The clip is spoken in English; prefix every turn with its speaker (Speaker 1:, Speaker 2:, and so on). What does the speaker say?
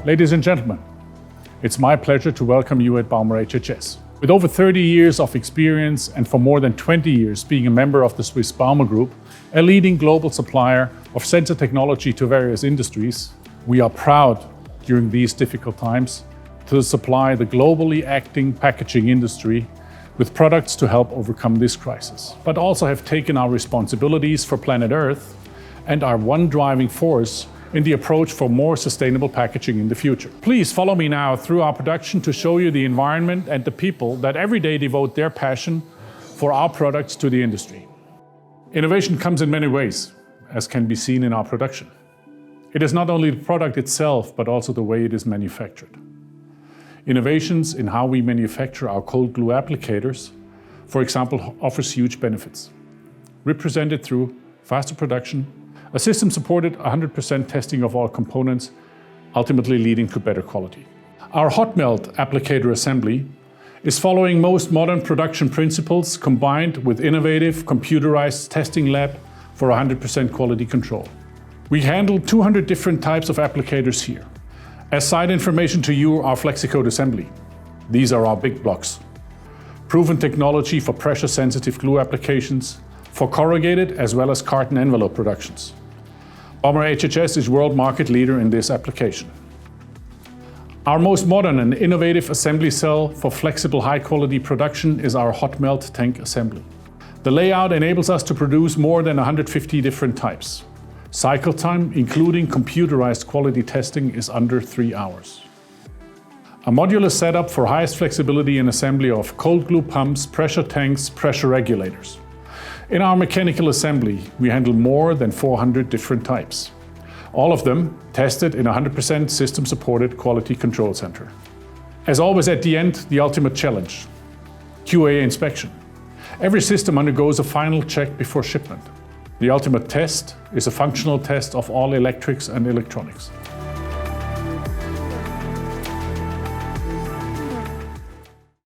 Speaker 1: Ladies and gentlemen, it's my pleasure to welcome you at Baumer HHS. With over 30 years of experience and for more than 20 years being a member of the Swiss Baumer Group, a leading global supplier of sensor technology to various industries, we are proud during these difficult times to supply the globally acting packaging industry with products to help overcome this crisis, but also have taken our responsibilities for planet Earth and are one driving force in the approach for more sustainable packaging in the future. Please follow me now through our production to show you the environment and the people that every day devote their passion for our products to the industry. Innovation comes in many ways, as can be seen in our production. It is not only the product itself, but also the way it is manufactured. Innovations in how we manufacture our cold glue applicators, for example, offers huge benefits. Represented through faster production, a system supported 100% testing of all components, ultimately leading to better quality. Our hot melt applicator assembly is following most modern production principles combined with innovative computerized testing lab for 100% quality control. We handle 200 different types of applicators here. As side information to you, our FlexiCode assembly. These are our big blocks. Proven technology for pressure-sensitive glue applications, for corrugated as well as carton envelope productions. Baumer HHS is world market leader in this application. Our most modern and innovative assembly cell for flexible high-quality production is our hot melt tank assembly. The layout enables us to produce more than 150 different types. Cycle time, including computerized quality testing, is under 3 hours. A modular setup for highest flexibility in assembly of cold glue pumps, pressure tanks, pressure regulators. In our mechanical assembly, we handle more than 400 different types. All of them tested in a 100% system-supported quality control center. As always at the end, the ultimate challenge, QA inspection. Every system undergoes a final check before shipment. The ultimate test is a functional test of all electrics and electronics.